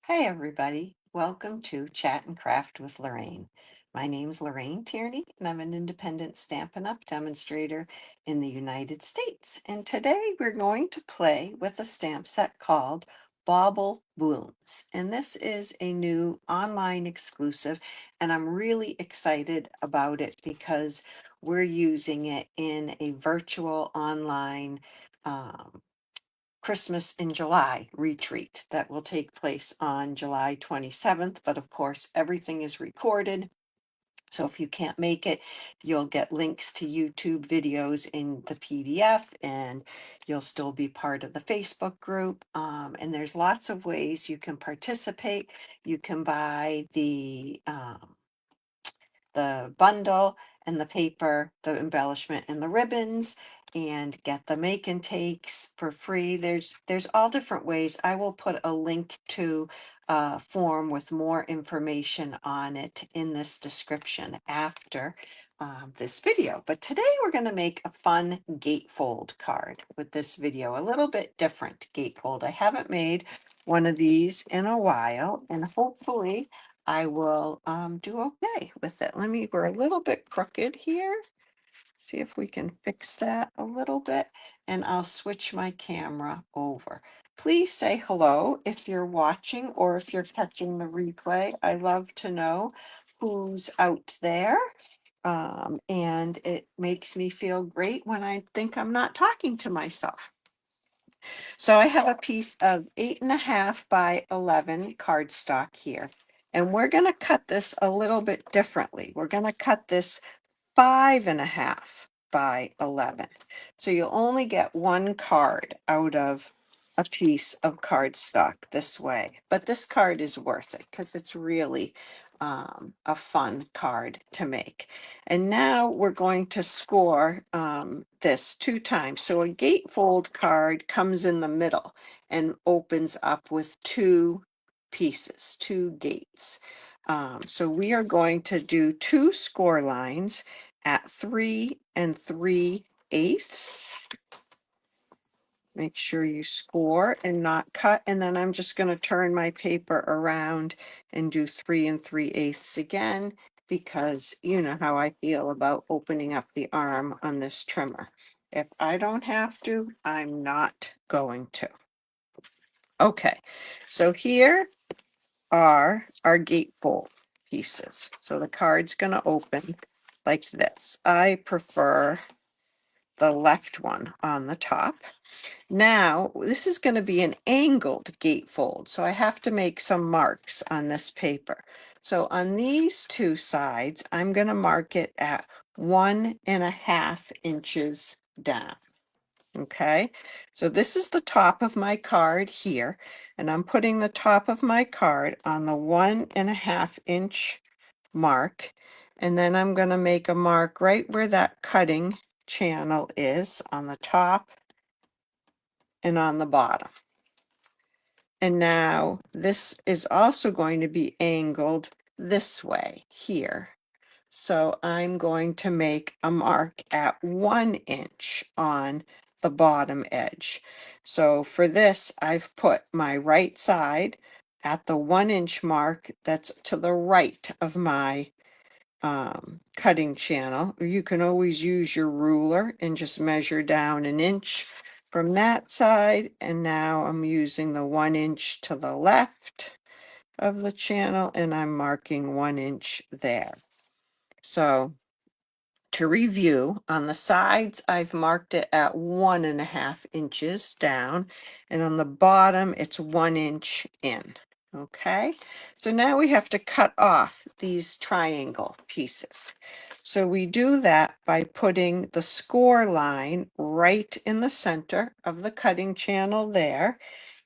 Hey everybody, welcome to Chat and Craft with Lorraine. My name's Lorraine Tierney and I'm an independent Stampin' Up! Demonstrator in the United States. And today we're going to play with a stamp set called Bauble Blooms. And this is a new online exclusive and I'm really excited about it because we're using it in a virtual online Christmas in July retreat that will take place on July 27th. But of course, everything is recorded. So if you can't make it, you'll get links to YouTube videos in the PDF and you'll still be part of the Facebook group. And there's lots of ways you can participate. You can buy the bundle and the paper, the embellishment and the ribbons, and get the make and takes for free. There's all different ways. I will put a link to a form with more information on it in this description after this video. But today we're going to make a fun gatefold card with this video, a little bit different gatefold. I haven't made one of these in a while, and hopefully I will do okay with it. We're a little bit crooked here. See if we can fix that a little bit. And I'll switch my camera over. Please say hello if you're watching or if you're catching the replay. I love to know who's out there. And it makes me feel great when I think I'm not talking to myself. So I have a piece of 8.5 by 11 cardstock here. And we're going to cut this a little bit differently. We're going to cut this 5.5 by 11. So you'll only get one card out of a piece of cardstock this way. But this card is worth it because it's really a fun card to make. And now we're going to score this 2 times. So a gatefold card comes in the middle and opens up with 2 pieces, 2 gates. So we are going to do 2 score lines at 3 3/8. Make sure you score and not cut. And then I'm just going to turn my paper around and do 3 3/8 again, because you know how I feel about opening up the arm on this trimmer. If I don't have to, I'm not going to. Okay, so here are our gatefold pieces. So the card's going to open like this. I prefer the left one on the top. Now, this is going to be an angled gatefold, so I have to make some marks on this paper. So on these 2 sides, I'm going to mark it at 1.5 inches down. Okay, so this is the top of my card here, and I'm putting the top of my card on the 1.5 inch mark, and then I'm going to make a mark right where that cutting channel is on the top and on the bottom. And now this is also going to be angled this way here. So I'm going to make a mark at 1 inch on the bottom edge. So for this, I've put my right side at the 1 inch mark that's to the right of my cutting channel. Or you can always use your ruler and just measure down 1 inch from that side. And now I'm using the 1 inch to the left of the channel, and I'm marking 1 inch there. So to review, on the sides, I've marked it at 1.5 inches down, and on the bottom, it's 1 inch in. Okay, so now we have to cut off these triangle pieces. So we do that by putting the score line right in the center of the cutting channel there,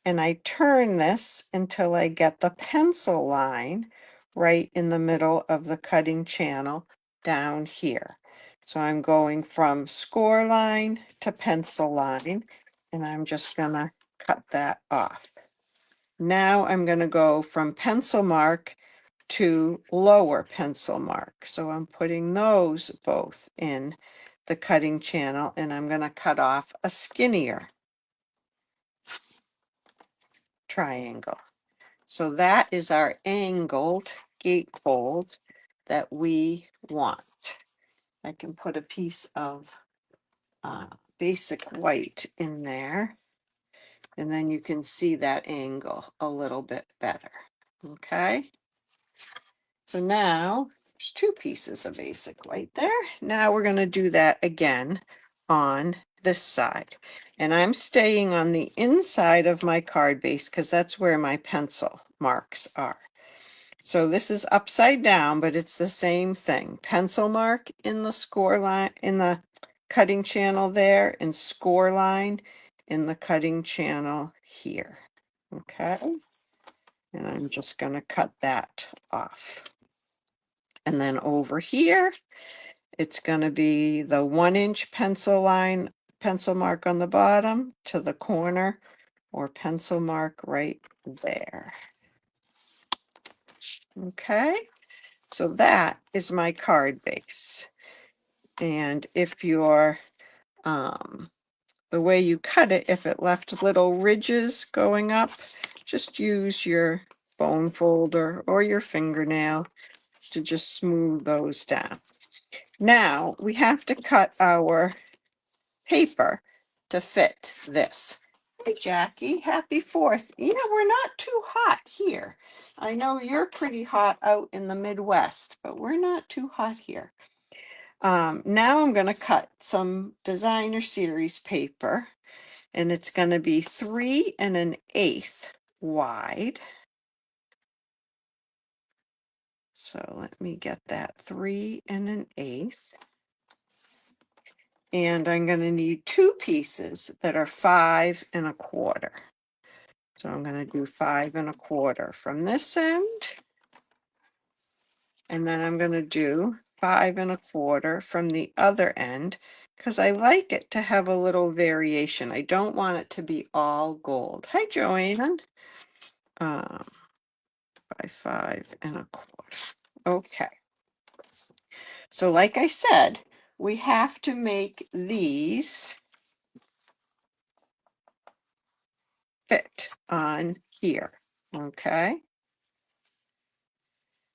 and I turn this until I get the pencil line right in the middle of the cutting channel down here. So I'm going from score line to pencil line, and I'm just gonna cut that off. Now I'm gonna go from pencil mark to lower pencil mark. So I'm putting those both in the cutting channel, and I'm gonna cut off a skinnier triangle. So that is our angled gatefold that we want. I can put a piece of basic white in there, and then you can see that angle a little bit better. Okay, so now there's two pieces of basic white there. Now we're going to do that again on this side, and I'm staying on the inside of my card base because that's where my pencil marks are. So this is upside down, but it's the same thing. Pencil mark in the score line, in the cutting channel there, and score line in the cutting channel here. Okay, and I'm just going to cut that off. And then over here, it's going to be the 1-inch pencil line, pencil mark on the bottom to the corner, or pencil mark right there. Okay, so that is my card base. And if you're, the way you cut it, if it left little ridges going up, just use your bone folder or your fingernail to just smooth those down. Now we have to cut our paper to fit this. Hey Jackie, happy 4th. Yeah, we're not too hot here. I know you're pretty hot out in the Midwest, but we're not too hot here. Now I'm going to cut some designer series paper, and it's going to be 3 1/8 wide. So let me get that 3 1/8. And I'm going to need 2 pieces that are 5 1/4. So I'm going to do 5 1/4 from this end. And then I'm going to do 5 1/4 from the other end, because I like it to have a little variation. I don't want it to be all gold. Hi, Joanne. By 5 1/4. Okay. So like I said, we have to make these fit on here. Okay.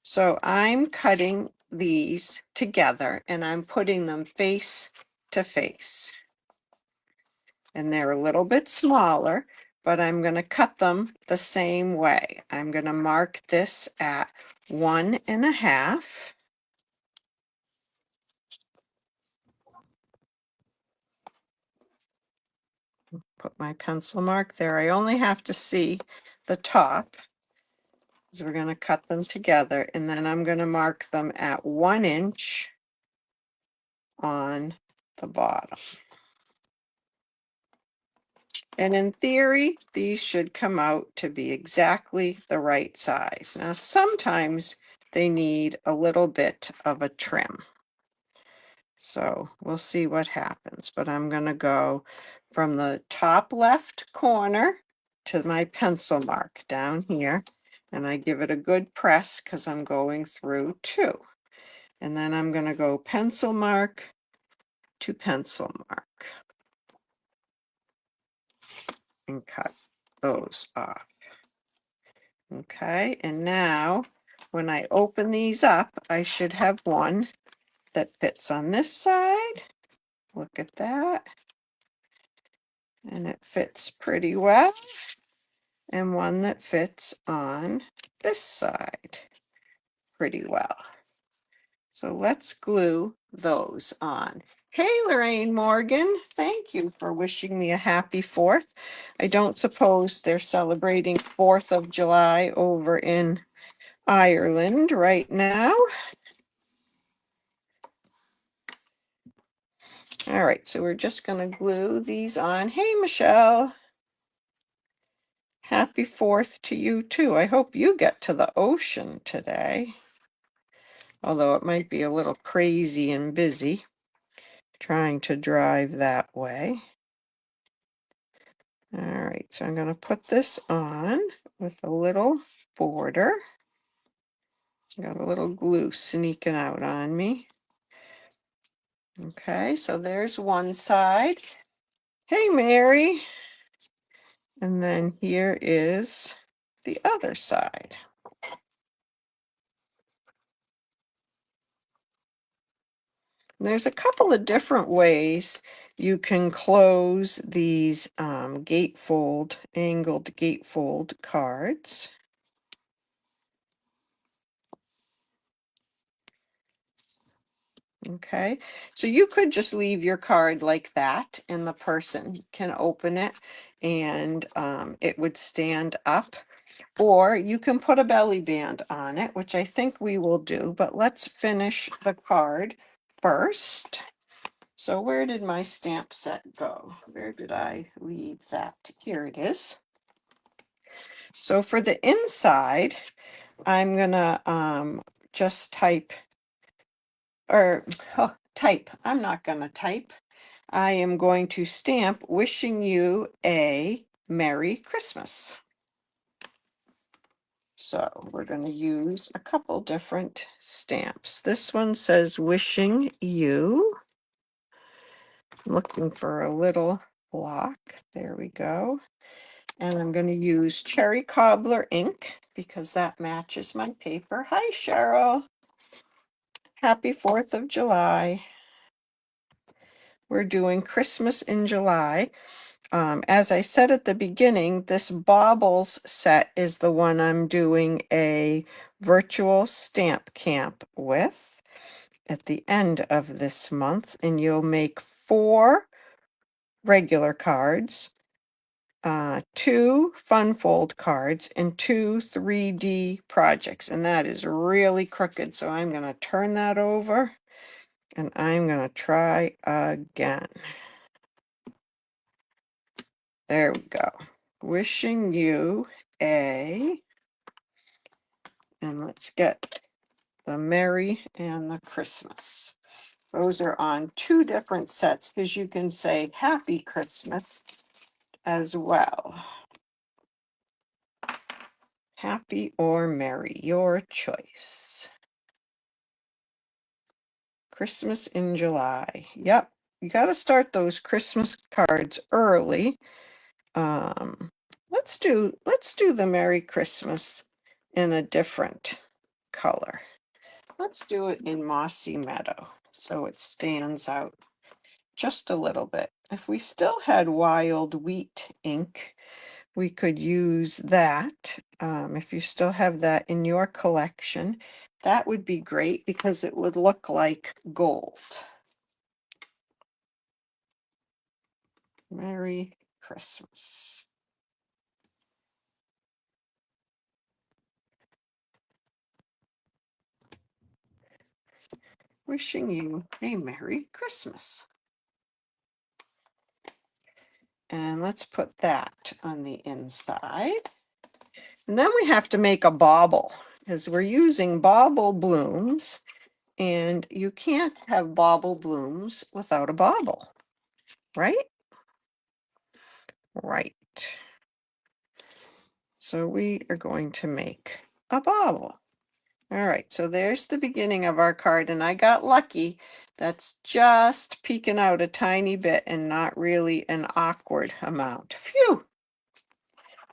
So I'm cutting these together and I'm putting them face to face. And they're a little bit smaller, but I'm going to cut them the same way. I'm going to mark this at 1 1/2. Put my pencil mark there. I only have to see the top, because we're going to cut them together, and then I'm going to mark them at 1 inch on the bottom. And in theory, these should come out to be exactly the right size. Now, sometimes they need a little bit of a trim. So we'll see what happens. But I'm going to go from the top left corner to my pencil mark down here. And I give it a good press because I'm going through 2. And then I'm going to go pencil mark to pencil mark and cut those off. Okay, and now when I open these up, I should have one that fits on this side. Look at that. And it fits pretty well. And one that fits on this side pretty well. So let's glue those on. Hey, Lorraine Morgan, thank you for wishing me a happy 4th. I don't suppose they're celebrating 4th of July over in Ireland right now. All right, so we're just going to glue these on. Hey, Michelle. Happy 4th to you too. I hope you get to the ocean today. Although it might be a little crazy and busy trying to drive that way. All right, so I'm going to put this on with a little border. Got a little glue sneaking out on me. Okay, so there's one side. Hey, Mary. And then here is the other side. There's a couple of different ways you can close these gatefold, angled gatefold cards. Okay, so you could just leave your card like that and the person can open it and it would stand up. Or you can put a belly band on it, which I think we will do, but let's finish the card first. So where did my stamp set go? Where did I leave that? Here it is. So for the inside, I'm gonna just type, or type. I'm not gonna type. I am going to stamp wishing you a Merry Christmas. So we're going to use a couple different stamps. This one says wishing you. I'm looking for a little block. There we go. And I'm going to use cherry cobbler ink because that matches my paper. Hi, Cheryl. Happy 4th of July. We're doing Christmas in July. As I said at the beginning, this Baubles set is the one I'm doing a virtual stamp camp with at the end of this month, and you'll make 4 regular cards, 2 fun fold cards, and 2 3D projects, and that is really crooked, so I'm going to turn that over, and I'm going to try again. There we go. Wishing you a, and let's get the Merry and the Christmas. Those are on 2 different sets because you can say Happy Christmas as well. Happy or Merry, your choice. Christmas in July. Yep, you got to start those Christmas cards early. Let's do the Merry Christmas in a different color. Let's do it in Mossy Meadow so it stands out just a little bit. If we still had wild wheat ink, we could use that. If you still have that in your collection, that would be great because it would look like gold. Merry Christmas. Wishing you a Merry Christmas. And let's put that on the inside. And then we have to make a bauble because we're using Bauble Blooms, and you can't have Bauble Blooms without a bauble, right? Right. So we are going to make a bauble. All right, so there's the beginning of our card, and I got lucky. That's just peeking out a tiny bit and not really an awkward amount. Phew!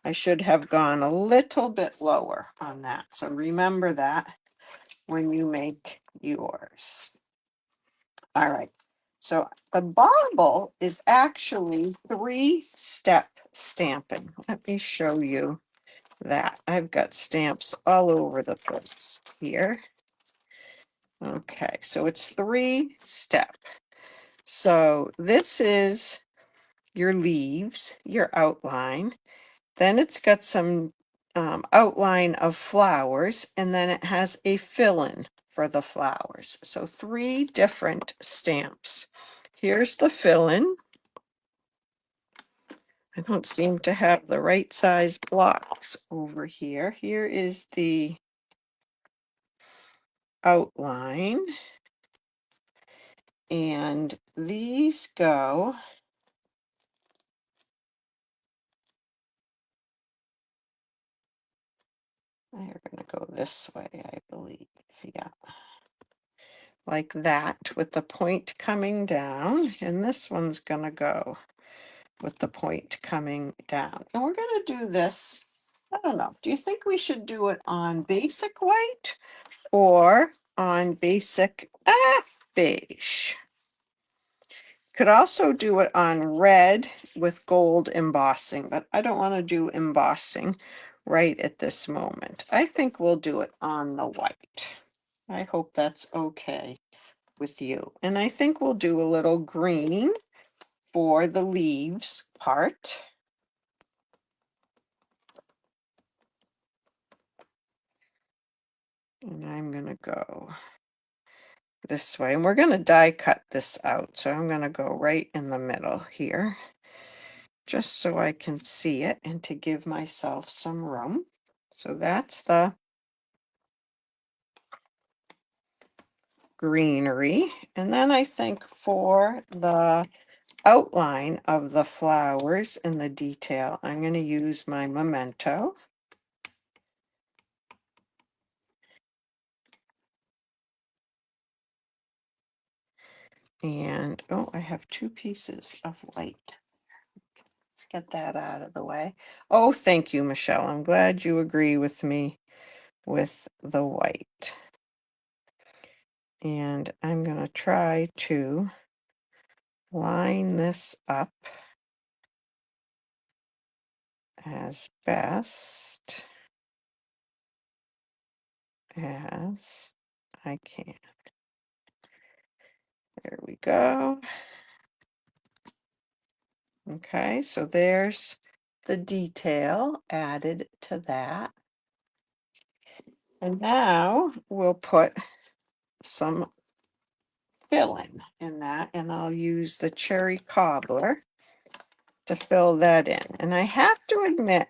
I should have gone a little bit lower on that. So remember that when you make yours. All right. So the bauble is actually 3-step stamping. Let me show you that. I've got stamps all over the place here. Okay, so it's 3-step. So this is your leaves, your outline. Then it's got some outline of flowers, and then it has a fill-in for the flowers. So 3 different stamps. Here's the fill-in. I don't seem to have the right size blocks over here. Here is the outline. And these go, they're going to go this way, I believe. Yeah. Like that with the point coming down. And this one's going to go with the point coming down. And we're going to do this I don't know. Do you think we should do it on basic white or on basic beige? Could also do it on red with gold embossing, but I don't want to do embossing right at this moment. I think we'll do it on the white. I hope that's okay with you. And I think we'll do a little green for the leaves part. And I'm going to go this way. And we're going to die cut this out. So I'm going to go right in the middle here, just so I can see it and to give myself some room. So that's the greenery. And then I think for the outline of the flowers and the detail, I'm going to use my memento. And, oh, I have 2 pieces of white. Let's get that out of the way. Oh, thank you, Michelle. I'm glad you agree with me with the white. And I'm going to try to line this up as best as I can. There we go. Okay, so there's the detail added to that. And now we'll put some filling in that, and I'll use the cherry cobbler to fill that in. And I have to admit,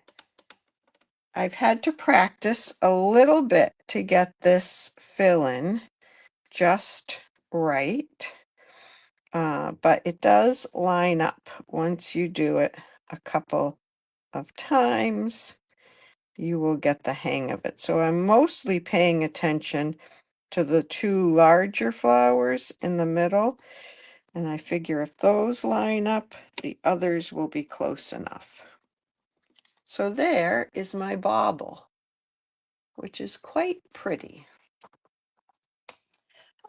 I've had to practice a little bit to get this fill in just right. But it does line up once you do it a couple of times. You will get the hang of it. So I'm mostly paying attention to the 2 larger flowers in the middle. And I figure if those line up, the others will be close enough. So there is my bauble, which is quite pretty.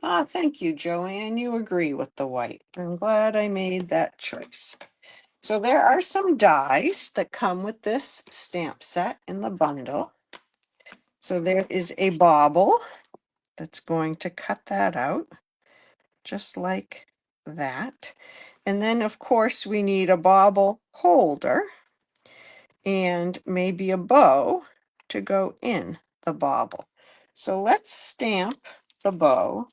Ah, thank you, Joanne. You agree with the white. I'm glad I made that choice. So there are some dies that come with this stamp set in the bundle. So there is a bauble that's going to cut that out, just like that. And then, of course, we need a bauble holder and maybe a bow to go in the bauble. So let's stamp the bow.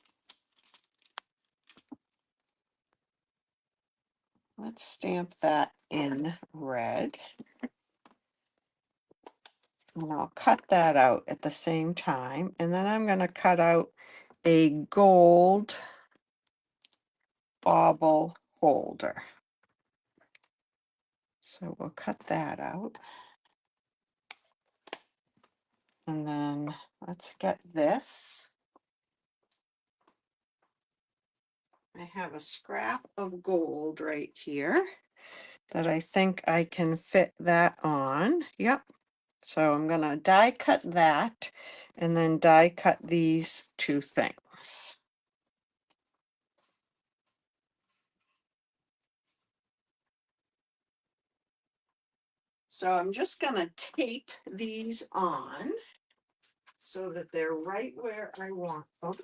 Let's stamp that in red. And I'll cut that out at the same time. And then I'm going to cut out a gold bauble holder. So we'll cut that out. And then let's get this. I have a scrap of gold right here that I think I can fit that on. Yep. So I'm going to die cut that and then die cut these 2 things. So I'm just going to tape these on so that they're right where I want them.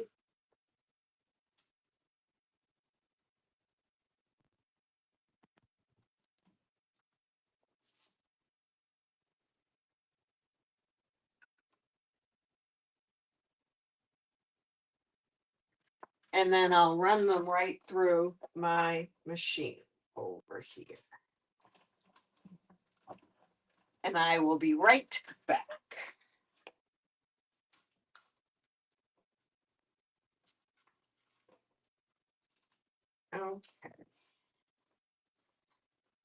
And then I'll run them right through my machine over here. And I will be right back. Okay.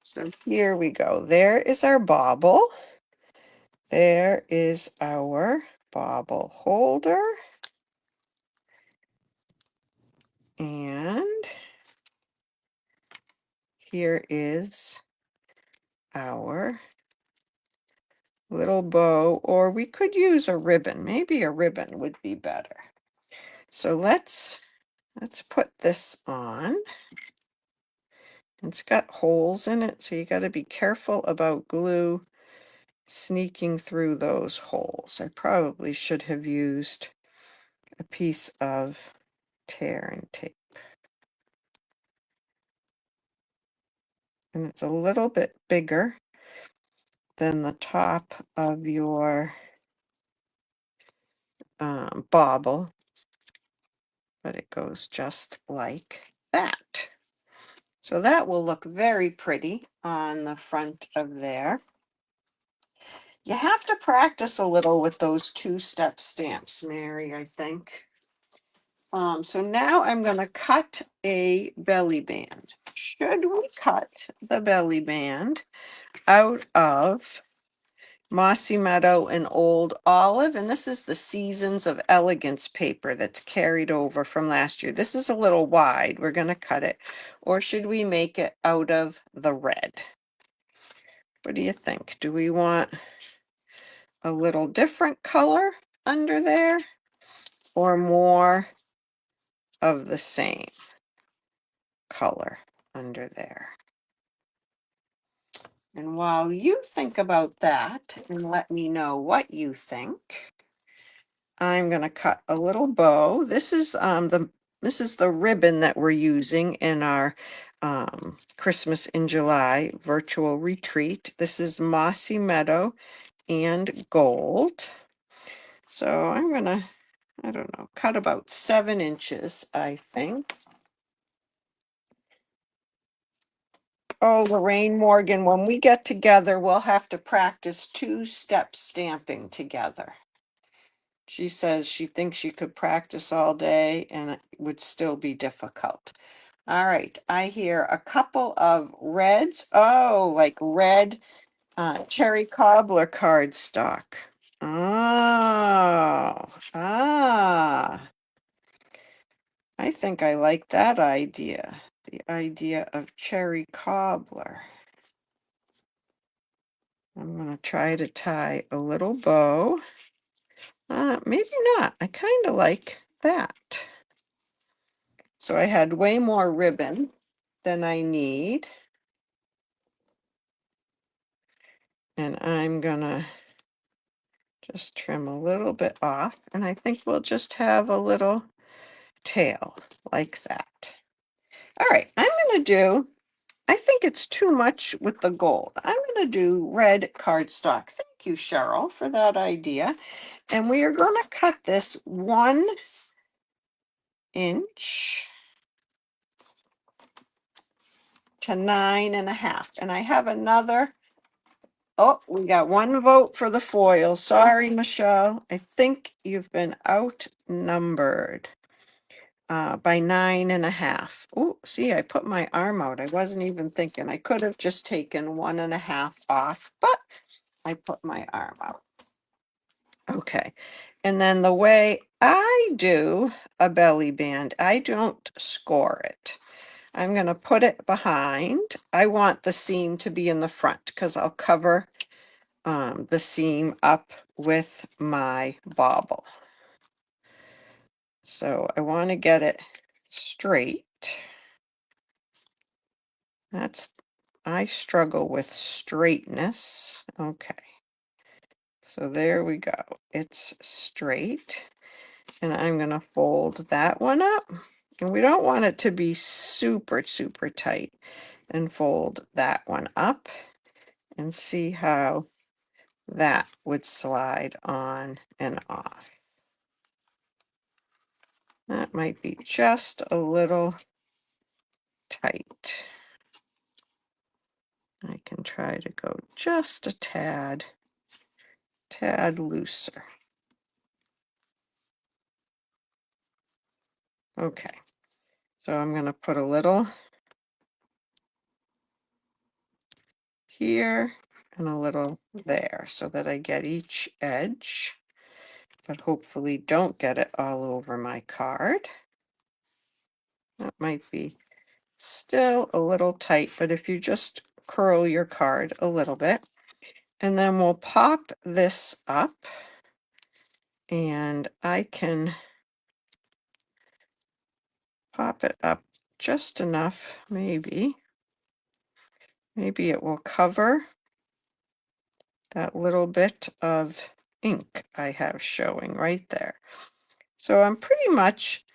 So here we go. There is our bauble. There is our bauble holder. And here is our little bow, or we could use a ribbon. Maybe a ribbon would be better. So let's put this on. It's got holes in it, so you got to be careful about glue sneaking through those holes. I probably should have used a piece of tear and tape. And it's a little bit bigger than the top of your bauble, but it goes just like that. So that will look very pretty on the front of there. You have to practice a little with those two-step stamps, Mary, I think. So now I'm going to cut a belly band. Should we cut the belly band out of Mossy Meadow and Old Olive? And this is the Seasons of Elegance paper that's carried over from last year. This is a little wide. We're going to cut it. Or should we make it out of the red? What do you think? Do we want a little different color under there or more of the same color under there? And while you think about that and let me know what you think, I'm going to cut a little bow. This is the ribbon that we're using in our Christmas in July virtual retreat. This is Mossy Meadow and Gold. So I'm going to, I don't know, cut about 7 inches, I think. Oh, Lorraine Morgan, when we get together, we'll have to practice two-step stamping together. She says she thinks she could practice all day and it would still be difficult. All right, I hear a couple of reds. Oh, like red cherry cobbler cardstock. Oh, I think I like that idea. The idea of cherry cobbler. I'm going to try to tie a little bow. Maybe not. I kind of like that. So I had way more ribbon than I need. And I'm going to just trim a little bit off. And I think we'll just have a little tail like that. All right, I'm going to do, I think it's too much with the gold. I'm going to do red cardstock. Thank you, Cheryl, for that idea. And we are going to cut this 1 inch to 9.5. And I have another. Oh, we got 1 vote for the foil. Sorry, Michelle. I think you've been outnumbered by 9.5. Oh, see, I put my arm out. I wasn't even thinking. I could have just taken 1.5 off, but I put my arm out. Okay. And then the way I do a belly band, I don't score it. I'm going to put it behind. I want the seam to be in the front because I'll cover the seam up with my bauble. So I want to get it straight. I struggle with straightness. Okay. So there we go. It's straight. And I'm going to fold that one up. And we don't want it to be super, super tight. And fold that one up and see how that would slide on and off. That might be just a little tight. I can try to go just a tad looser. Okay, so I'm going to put a little here and a little there so that I get each edge, but hopefully don't get it all over my card. That might be still a little tight, but if you just curl your card a little bit, And then we'll pop this up, and I can pop it up just enough, maybe. Maybe it will cover that little bit of ink I have showing right there. So I'm pretty much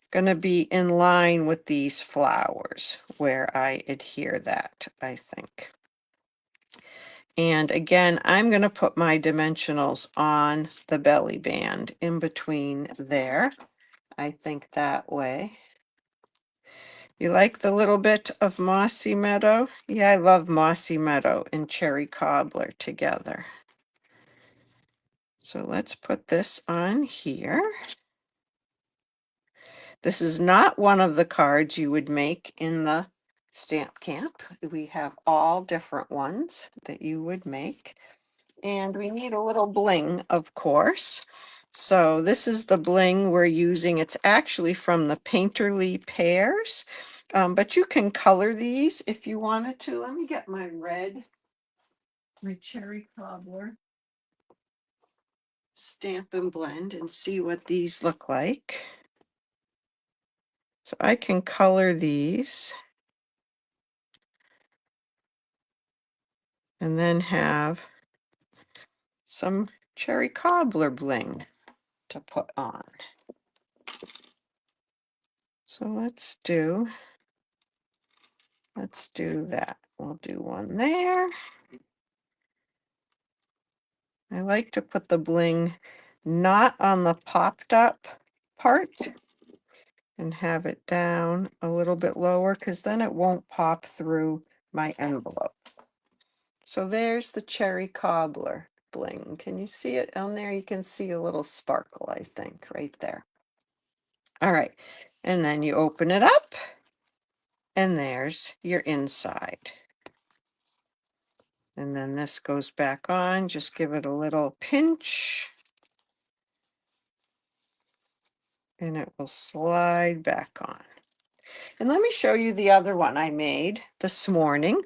going to be in line with these flowers where I adhere that, I think. And again, I'm going to put my dimensionals on the belly band in between there. I think that way. You like the little bit of Mossy Meadow? Yeah, I love Mossy Meadow and Cherry Cobbler together. So let's put this on here. This is not one of the cards you would make in the stamp camp. We have all different ones that you would make. And we need a little bling, of course. So this is the bling we're using. It's actually from the Painterly Pears. But you can color these if you wanted to. Let me get my red, my Cherry Cobbler Stamp and Blend and see what these look like. So I can color these and then have some Cherry Cobbler bling to put on. So let's do that. We'll do one there. I like to put the bling not on the popped up part and have it down a little bit lower, because then it won't pop through my envelope. So there's the Cherry Cobbler bling. Can you see it on there? You can see a little sparkle, I think, right there. All right. And then you open it up, and there's your inside. And then this goes back on. Just give it a little pinch, and it will slide back on. And let me show you the other one I made this morning.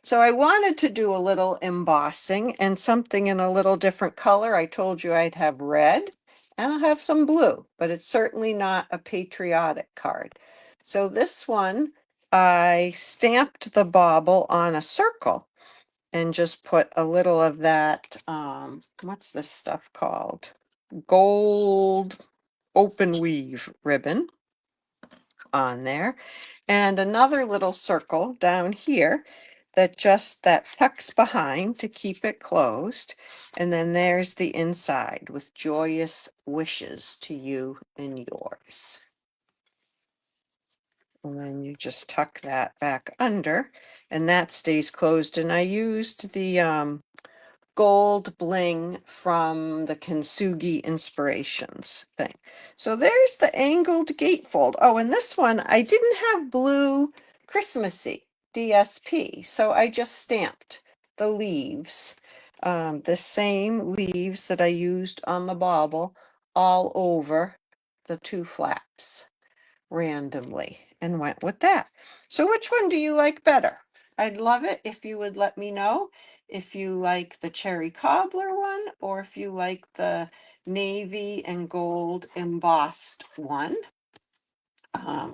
So I wanted to do a little embossing and something in a little different color. I told you I'd have red and I'll have some blue, but it's certainly not a patriotic card. So this one, I stamped the bauble on a circle and just put a little of that, what's this stuff called? Gold open weave ribbon on there, and another little circle down here that tucks behind to keep it closed. And then there's the inside with joyous wishes to you and yours. And then you just tuck that back under, and that stays closed. And I used the gold bling from the Kintsugi Inspirations thing. So there's the angled gatefold. Oh, and this one, I didn't have blue Christmassy DSP, so I just stamped the leaves, the same leaves that I used on the bauble, all over the two flaps randomly, and went with that. So which one do you like better? I'd love it if you would let me know if you like the Cherry Cobbler one or if you like the navy and gold embossed one.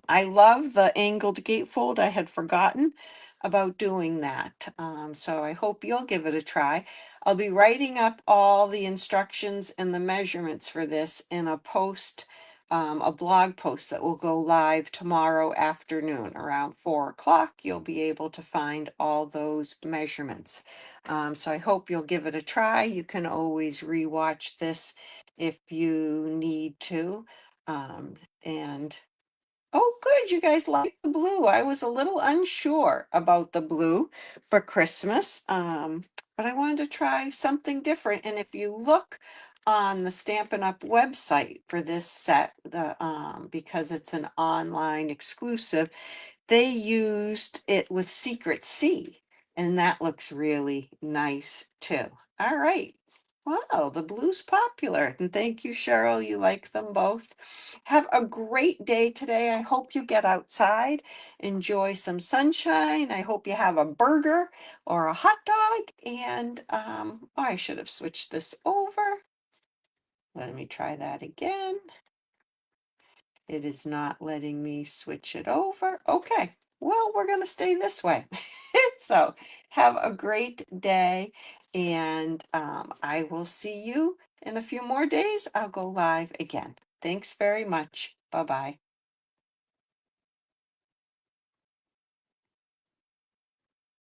I love the angled gatefold. I had forgotten about doing that. So I hope you'll give it a try. I'll be writing up all the instructions and the measurements for this in a post, a blog post that will go live tomorrow afternoon around 4 o'clock. You'll be able to find all those measurements. So I hope you'll give it a try. You can always rewatch this if you need to. And oh, good. You guys like the blue. I was a little unsure about the blue for Christmas, but I wanted to try something different. And if you look on the Stampin' Up website for this set, because it's an online exclusive, they used it with Secret C, and that looks really nice too. All right. Wow, the blue's popular. And thank you, Cheryl. You like them both. Have a great day today. I hope you get outside, enjoy some sunshine. I hope you have a burger or a hot dog. And oh, I should have switched this over. Let me try that again. It is not letting me switch it over. Okay, well, we're going to stay this way. So have a great day, and I will see you in a few more days. I'll go live again. Thanks very much. Bye-bye.